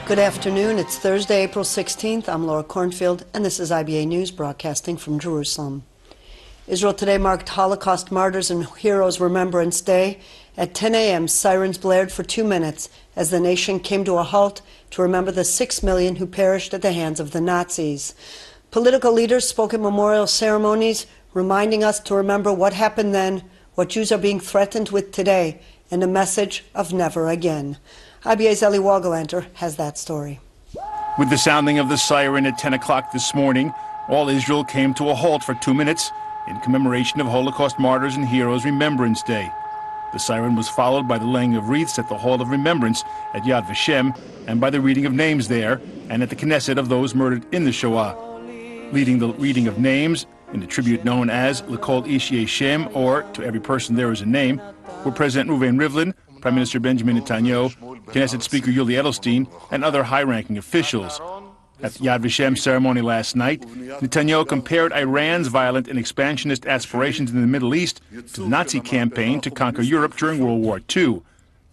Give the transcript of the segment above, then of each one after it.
Good afternoon. It's Thursday, April 16th. I'm Laura Cornfield, and this is IBA News broadcasting from Jerusalem. Israel today marked Holocaust Martyrs and Heroes Remembrance Day. At 10 a.m., sirens blared for 2 minutes as the nation came to a halt to remember the 6 million who perished at the hands of the Nazis. Political leaders spoke at memorial ceremonies, reminding us to remember what happened then, what Jews are being threatened with today, and a message of never again. IBA's Eli Wogelanter has that story. With the sounding of the siren at 10 o'clock this morning, all Israel came to a halt for 2 minutes in commemoration of Holocaust Martyrs and Heroes Remembrance Day. The siren was followed by the laying of wreaths at the Hall of Remembrance at Yad Vashem and by the reading of names there and at the Knesset of those murdered in the Shoah. Leading the reading of names in the tribute known as L'Kol Ish Yesh Shem, or To Every Person There Is a Name, were President Reuven Rivlin, Prime Minister Benjamin Netanyahu, Knesset Speaker Yuli Edelstein, and other high-ranking officials. At the Yad Vashem ceremony last night, Netanyahu compared Iran's violent and expansionist aspirations in the Middle East to the Nazi campaign to conquer Europe during World War II.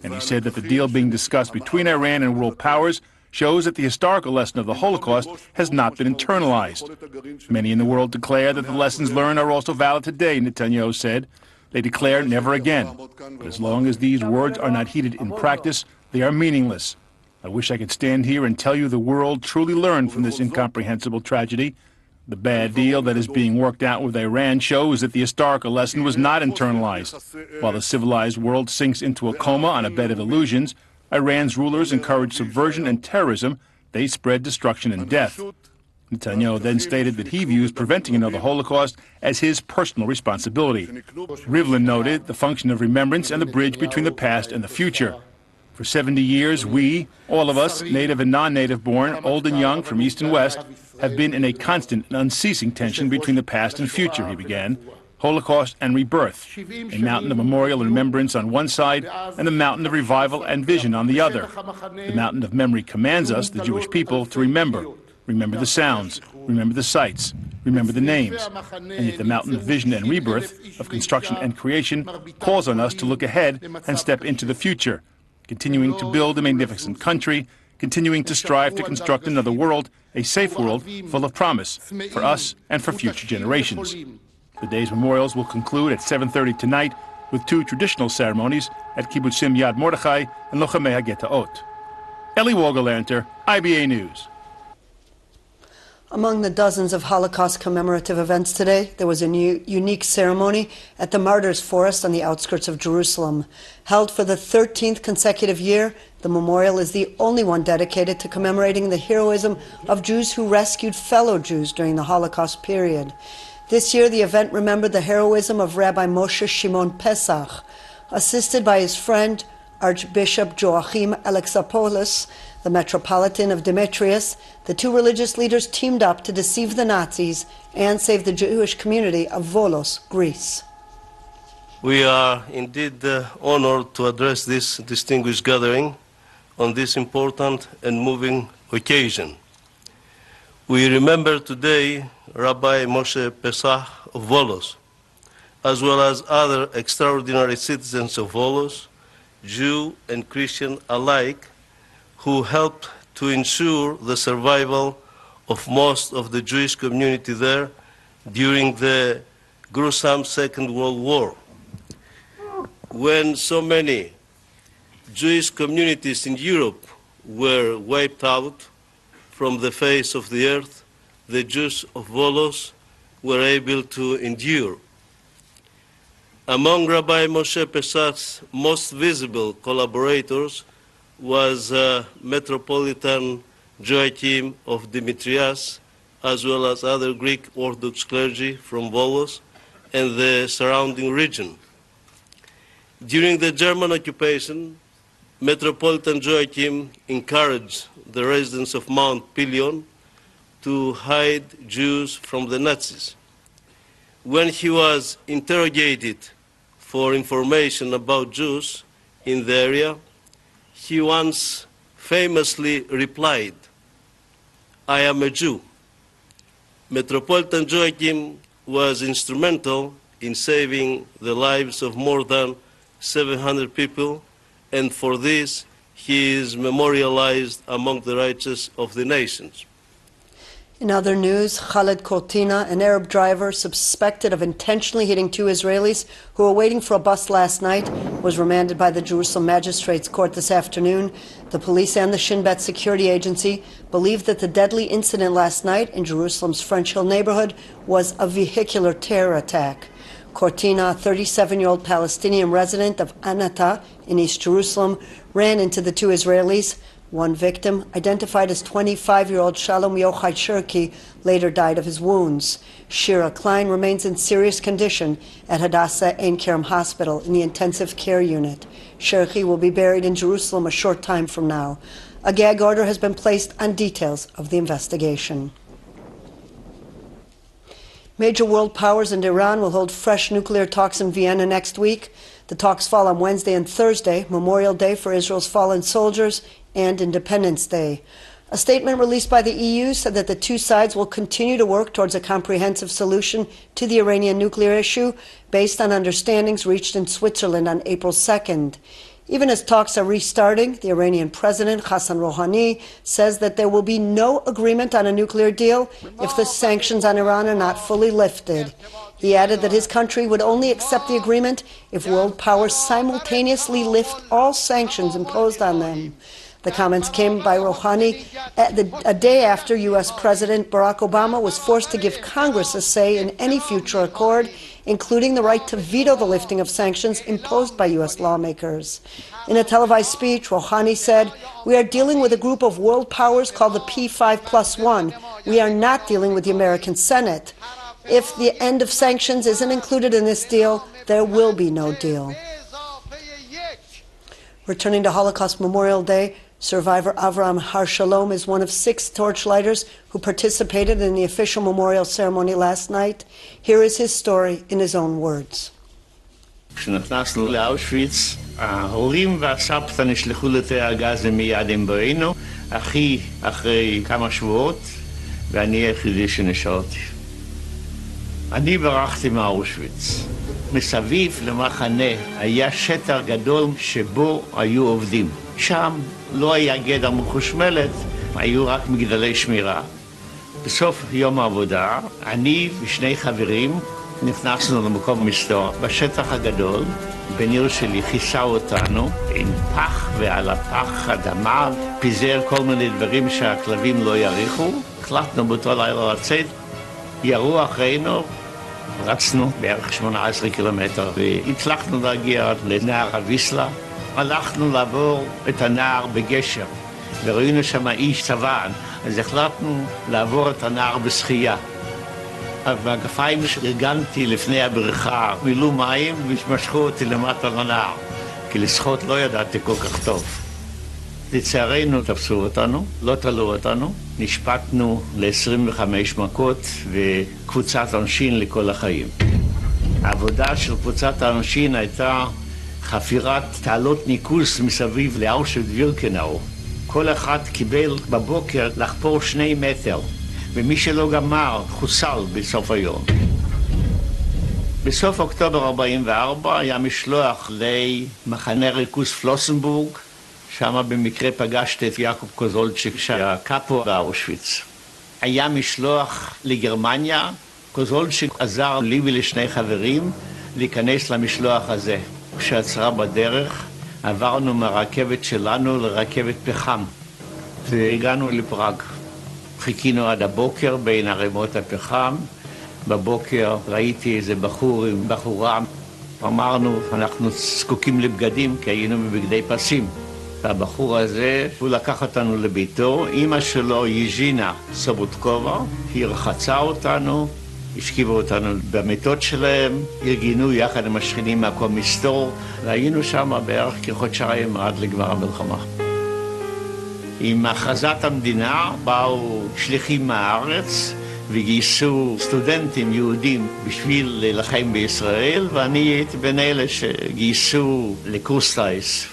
And he said that the deal being discussed between Iran and world powers shows that the historical lesson of the Holocaust has not been internalized. Many in the world declare that the lessons learned are also valid today, Netanyahu said. They declare never again. But as long as these words are not heeded in practice, they are meaningless. I wish I could stand here and tell you the world truly learned from this incomprehensible tragedy. The bad deal that is being worked out with Iran shows that the historical lesson was not internalized. While the civilized world sinks into a coma on a bed of illusions, Iran's rulers encourage subversion and terrorism. They spread destruction and death. Netanyahu then stated that he views preventing another Holocaust as his personal responsibility. Rivlin noted the function of remembrance and the bridge between the past and the future. For 70 years, we, all of us, native and non-native born, old and young, from east and west, have been in a constant and unceasing tension between the past and future, he began. Holocaust and rebirth, a mountain of memorial and remembrance on one side, and the mountain of revival and vision on the other. The mountain of memory commands us, the Jewish people, to remember. Remember the sounds, remember the sights, remember the names. And yet the mountain of vision and rebirth, of construction and creation, calls on us to look ahead and step into the future, continuing to build a magnificent country, continuing to strive to construct another world, a safe world full of promise for us and for future generations. The day's memorials will conclude at 7:30 tonight with 2 traditional ceremonies at Kibbutzim Yad Mordechai and Lochamei HaGetaot. Eli Wogelanter, IBA News. Among the dozens of Holocaust commemorative events today, there was a unique ceremony at the Martyrs Forest on the outskirts of Jerusalem. Held for the 13th consecutive year, the memorial is the only one dedicated to commemorating the heroism of Jews who rescued fellow Jews during the Holocaust period. This year, the event remembered the heroism of Rabbi Moshe Shimon Pesach. Assisted by his friend, Archbishop Joachim Alexopoulos, the Metropolitan of Demetrius, the 2 religious leaders teamed up to deceive the Nazis and save the Jewish community of Volos, Greece. We are indeed honored to address this distinguished gathering on this important and moving occasion. We remember today Rabbi Moshe Pesach of Volos, as well as other extraordinary citizens of Volos, Jew and Christian alike, who helped to ensure the survival of most of the Jewish community there during the gruesome Second World War. When so many Jewish communities in Europe were wiped out from the face of the earth, the Jews of Volos were able to endure. Among Rabbi Moshe Pesach's most visible collaborators was Metropolitan Joachim of Demetrius, as well as other Greek Orthodox clergy from Volos and the surrounding region. During the German occupation, Metropolitan Joachim encouraged the residents of Mount Pelion to hide Jews from the Nazis. When he was interrogated for information about Jews in the area, he once famously replied, "I am a Jew." Metropolitan Joachim was instrumental in saving the lives of more than 700 people, and for this he is memorialized among the righteous of the nations. In other news, Khaled Cortina, an Arab driver suspected of intentionally hitting two Israelis who were waiting for a bus last night, was remanded by the Jerusalem Magistrates Court this afternoon. The police and the Shin Bet security agency believe that the deadly incident last night in Jerusalem's French Hill neighborhood was a vehicular terror attack. Cortina, a 37-year-old Palestinian resident of Anata in East Jerusalem, ran into the two Israelis. One victim, identified as 25-year-old Shalom Yochai Shirki, later died of his wounds. Shira Klein remains in serious condition at Hadassah Ein Kerem Hospital in the intensive care unit. Shirki will be buried in Jerusalem a short time from now. A gag order has been placed on details of the investigation. Major world powers and Iran will hold fresh nuclear talks in Vienna next week. The talks fall on Wednesday and Thursday, Memorial Day for Israel's fallen soldiers and Independence Day. A statement released by the EU said that the two sides will continue to work towards a comprehensive solution to the Iranian nuclear issue based on understandings reached in Switzerland on April 2nd. Even as talks are restarting, the Iranian President Hassan Rouhani says that there will be no agreement on a nuclear deal if the sanctions on Iran are not fully lifted. He added that his country would only accept the agreement if world powers simultaneously lift all sanctions imposed on them. The comments came by Rouhani a day after U.S. President Barack Obama was forced to give Congress a say in any future accord, including the right to veto the lifting of sanctions imposed by U.S. lawmakers. In a televised speech, Rouhani said, "We are dealing with a group of world powers called the P5+1. We are not dealing with the American Senate. If the end of sanctions isn't included in this deal, there will be no deal." Returning to Holocaust Memorial Day, survivor Avraham Har Shalom is one of 6 torchlighters who participated in the official memorial ceremony last night. Here is his story in his own words. כשנכנסנו לאושוויץ, ההורים והסבתא נשלחו לתאי הגז מיד עם בואנו, אחי אחרי כמה שבועות, ואני היחידי שנשארתי. אני ברחתי מאושוויץ. מסביב למחנה היה שטח גדול שבו היו עובדים. שם לא היה גדר מחושמלת, היו רק מגדלי שמירה. בסוף יום העבודה, אני ושני חברים נכנסנו למקום מסתור בשטח הגדול. בניר שלי כיסה אותנו עם פח, ועל הפח אדמה פיזר כל מיני דברים שהכלבים לא יריחו. החלטנו באותו לילה לצאת, ירו אחרינו, רצנו בערך 18 קילומטר והצלחנו להגיע לנהר הוויסלה. הלכנו לעבור את הנהר בגשר וראינו שם איש צבען, אז החלטנו לעבור את הנהר בשחייה. והגפיים שארגנתי לפני הבריכה מילאו מים ומשכו אותי למטה לנהר, כי לשחות לא ידעתי כל כך טוב. לצערנו תפסו אותנו, לא תלו אותנו, נשפטנו ל-25 מכות וקבוצת עונשין לכל החיים. העבודה של קבוצת העונשין הייתה חפירת תעלות ניקוז מסביב לאושוויץ-בירקנאו. כל אחד קיבל בבוקר לחפור 2 מטר, ומי שלא גמר חוסל בסוף היום. בסוף אוקטובר 44 היה משלוח למחנה ריכוז פלוסנבורג, שם במקרה פגשתי את יעקב קוזולצ'יק שהיה קאפו באושוויץ. היה משלוח לגרמניה, קוזולצ'יק עזר לי ולשני חברים להיכנס למשלוח הזה. כשעצרה בדרך, עברנו מהרכבת שלנו לרכבת פחם, והגענו לפראג. חיכינו עד הבוקר בין ערימות הפחם. בבוקר ראיתי איזה בחור עם בחורה. אמרנו, אנחנו זקוקים לבגדים, כי היינו בבגדי פסים. והבחור הזה, הוא לקח אותנו לביתו. אמא שלו, יז'ינה סובוטקובה, היא רחצה אותנו, השכיבו אותנו במיטות שלהם, ארגנו יחד עם השכנים מהקום מסתור, והיינו שם בערך כחודשיים עד לגמר המלחמה. עם הכרזת המדינה באו שליחים מהארץ וגייסו סטודנטים יהודים בשביל להילחם בישראל, ואני הייתי בין אלה שגייסו לקורס טיס.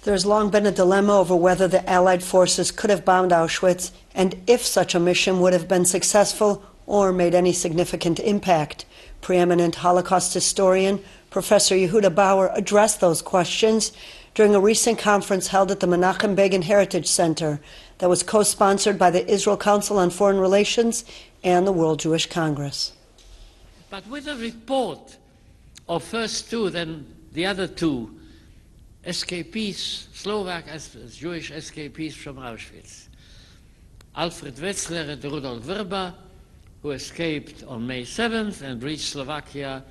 There has long been a dilemma over whether the Allied forces could have bombed Auschwitz and if such a mission would have been successful or made any significant impact. Preeminent Holocaust historian Professor Yehuda Bauer addressed those questions during a recent conference held at the Menachem Begin Heritage Center that was co-sponsored by the Israel Council on Foreign Relations and the World Jewish Congress. But with a report of first two, then the other two escapees, Slovak as Jewish escapees from Auschwitz, Alfred Wetzler and Rudolf Werber, who escaped on May 7th and reached Slovakia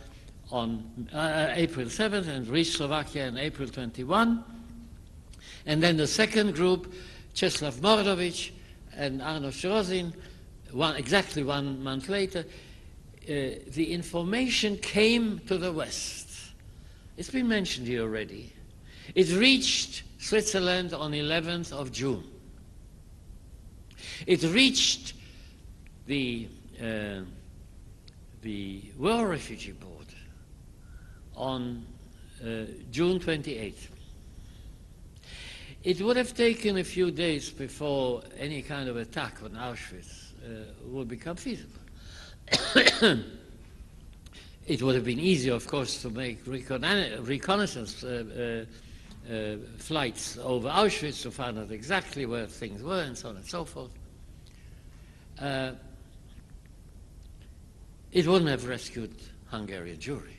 on April 7th and reached Slovakia on April 21. And then the second group, Czeslaw Mordowicz and Arno Shrozin, exactly 1 month later, the information came to the West. It's been mentioned here already. It reached Switzerland on 11th of June. It reached the War Refugee Board on June 28th. It would have taken a few days before any kind of attack on Auschwitz would become feasible. It would have been easier, of course, to make reconnaissance flights over Auschwitz to find out exactly where things were and so on and so forth. It wouldn't have rescued Hungarian Jewry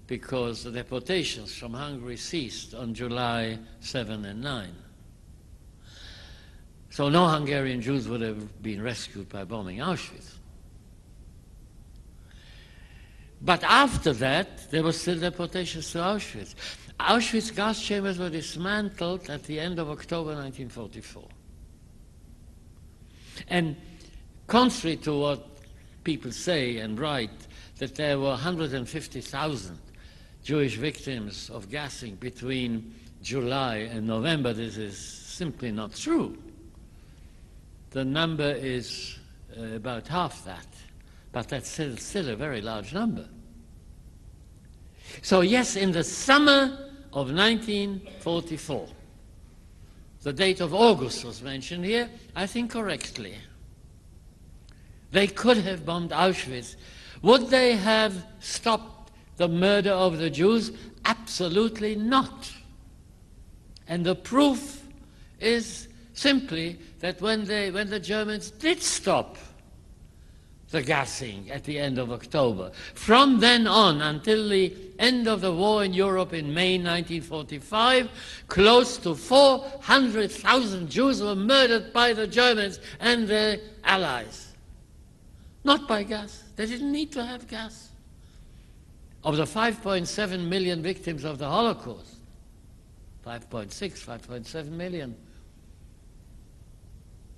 because the deportations from Hungary ceased on July 7 and 9. So no Hungarian Jews would have been rescued by bombing Auschwitz. But after that, there were still deportations to Auschwitz. Auschwitz gas chambers were dismantled at the end of October 1944. And contrary to what people say and write, that there were 150,000 Jewish victims of gassing between July and November, this is simply not true. The number is about half that, but that's still a very large number. So yes, in the summer of 1944, the date of August was mentioned here, I think correctly. They could have bombed Auschwitz. Would they have stopped the murder of the Jews? Absolutely not. And the proof is simply that when the Germans did stop the gassing at the end of October, from then on until the end of the war in Europe in May 1945, close to 400,000 Jews were murdered by the Germans and their allies. Not by gas. They didn't need to have gas. Of the 5.7 million victims of the Holocaust, 5.7 million,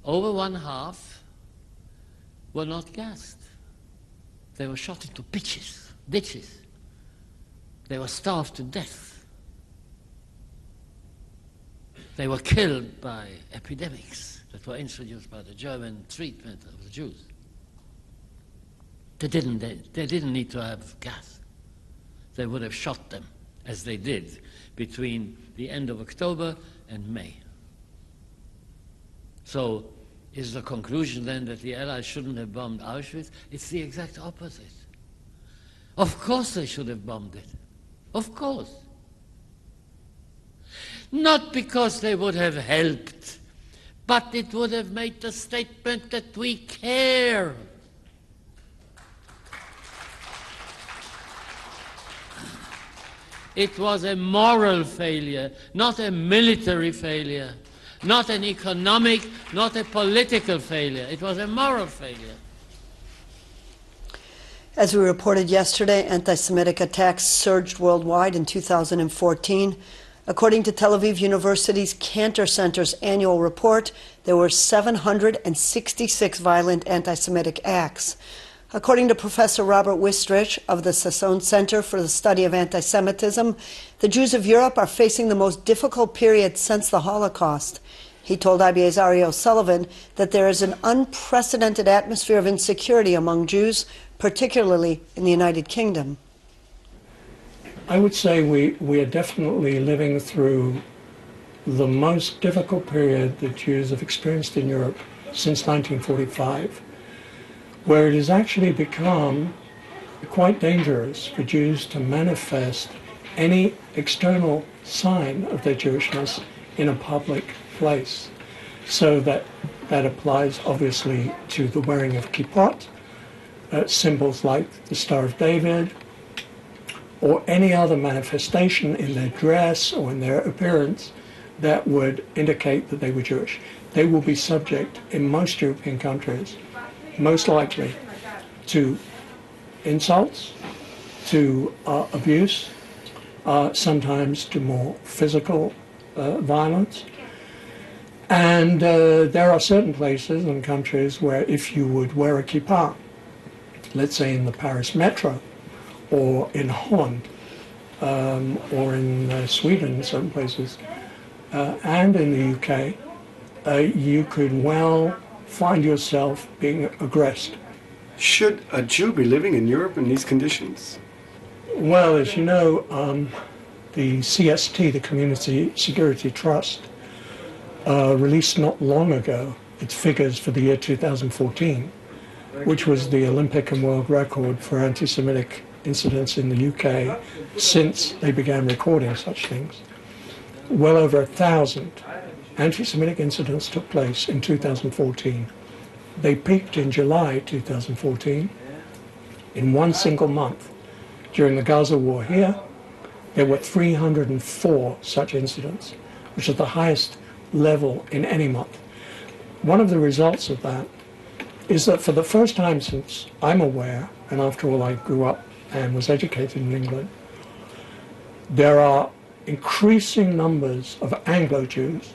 over one half were not gassed. They were shot into ditches. They were starved to death. They were killed by epidemics that were introduced by the German treatment of the Jews. They didn't need to have gas. They would have shot them, as they did, between the end of October and May. So is the conclusion then that the Allies shouldn't have bombed Auschwitz? It's the exact opposite. Of course they should have bombed it. Of course. Not because they would have helped, but it would have made the statement that we care. It was a moral failure, not a military failure, not an economic, not a political failure. It was a moral failure. As we reported yesterday, anti-Semitic attacks surged worldwide in 2014. According to Tel Aviv University's Cantor Center's annual report, there were 766 violent anti-Semitic acts. According to Professor Robert Wistrich of the Sassone Center for the Study of Anti-Semitism, the Jews of Europe are facing the most difficult period since the Holocaust. He told IBA's Ari O'Sullivan that there is an unprecedented atmosphere of insecurity among Jews, particularly in the United Kingdom. I would say we are definitely living through the most difficult period that Jews have experienced in Europe since 1945. Where it has actually become quite dangerous for Jews to manifest any external sign of their Jewishness in a public place. So that applies obviously to the wearing of kippot, symbols like the Star of David, or any other manifestation in their dress or in their appearance that would indicate that they were Jewish. They will be subject in most European countries, most likely, to insults, to abuse, sometimes to more physical violence. And there are certain places and countries where if you would wear a kippah, let's say in the Paris metro, or in Holland, or in Sweden, in certain places, and in the UK, you could well find yourself being aggressed. Should a Jew be living in Europe in these conditions? Well, as you know, the CST, the Community Security Trust, released not long ago its figures for the year 2014, which was the Olympic and world record for anti-Semitic incidents in the UK since they began recording such things. Well over 1,000 anti-Semitic incidents took place in 2014. They peaked in July 2014. In one single month during the Gaza war here, there were 304 such incidents, which is the highest level in any month. One of the results of that is that for the first time since I'm aware, and after all I grew up and was educated in England, there are increasing numbers of Anglo-Jews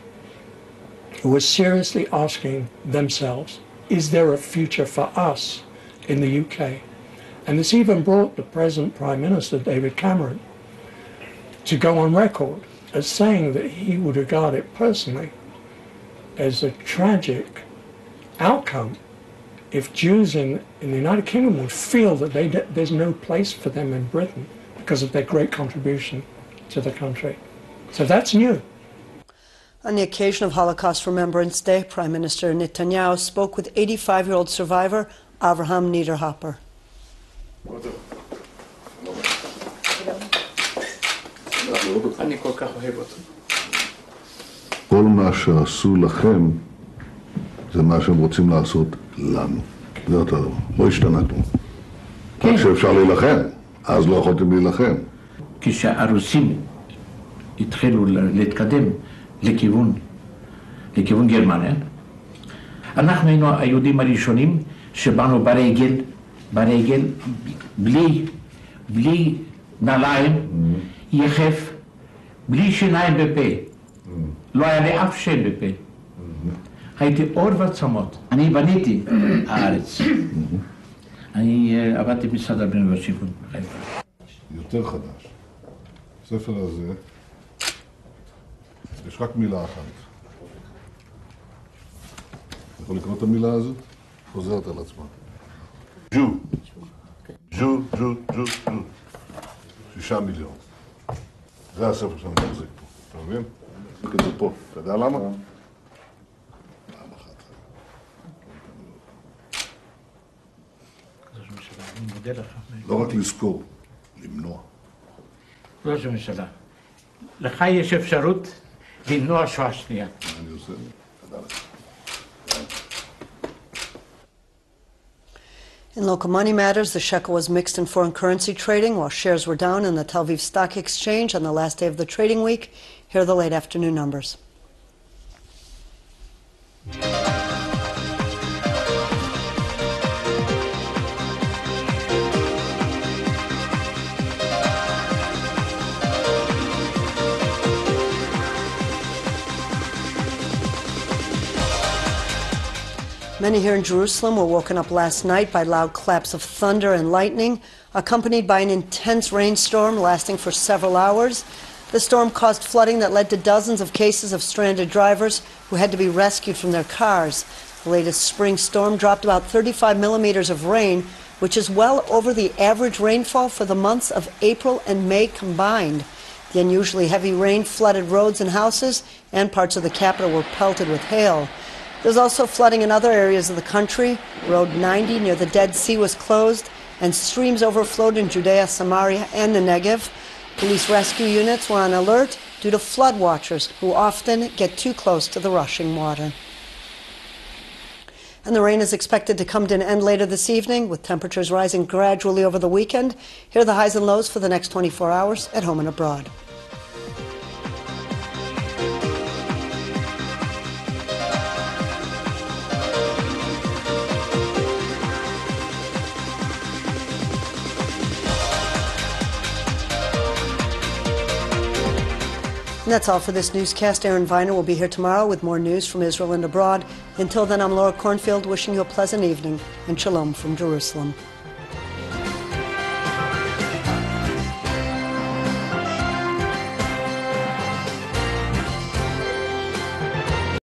who are seriously asking themselves, is there a future for us in the UK? And this even brought the present Prime Minister, David Cameron, to go on record as saying that he would regard it personally as a tragic outcome if Jews in the United Kingdom would feel that there's no place for them in Britain because of their great contribution to the country. So that's new. On the occasion of Holocaust Remembrance Day, Prime Minister Netanyahu spoke with 85-year-old survivor Avraham Niederhopper. אני כל כך אוהב אותו. כל מה שעשו לכם זה מה שהם רוצים לעשות לנו. זה אותו דבר, לא השתנה כלום. רק שאפשר להילחם, אז לא יכולתם להילחם. כשהרוסים התחילו להתקדם לכיוון גרמניה, אנחנו היינו היהודים הראשונים שבאנו ברגל, בלי נעליים, יחף, בלי שיניים בפה. לא היה לי אף שם בפה. הייתי אור ועצמות. אני בניתי הארץ. אני עבדתי במשרד הבינוי והשיכון בחיפה. יותר חדש. הספר הזה, יש רק מילה אחת. יכול לקרוא את המילה הזאת? חוזרת על עצמה. ג'ו. ג'ו. 6 מיליון. זה הספר שאני מחזיק פה. אתה מבין? כזה פה. אתה יודע למה? לא רק לזכור, למנוע. ראש הממשלה, לך יש אפשרות למנוע שואה שנייה. אני עושה את זה. תודה לך. In local money matters, the shekel was mixed in foreign currency trading while shares were down in the Tel Aviv Stock Exchange on the last day of the trading week. Here are the late afternoon numbers. Many here in Jerusalem were woken up last night by loud claps of thunder and lightning, accompanied by an intense rainstorm lasting for several hours. The storm caused flooding that led to dozens of cases of stranded drivers who had to be rescued from their cars. The latest spring storm dropped about 35 millimeters of rain, which is well over the average rainfall for the months of April and May combined. The unusually heavy rain flooded roads and houses, and parts of the capital were pelted with hail. There's also flooding in other areas of the country. Road 90 near the Dead Sea was closed, and streams overflowed in Judea, Samaria, and the Negev. Police rescue units were on alert due to flood watchers who often get too close to the rushing water. And the rain is expected to come to an end later this evening, with temperatures rising gradually over the weekend. Here are the highs and lows for the next 24 hours at home and abroad. And that's all for this newscast. Aaron Viner will be here tomorrow with more news from Israel and abroad. Until then, I'm Laura Cornfield, wishing you a pleasant evening, and shalom from Jerusalem.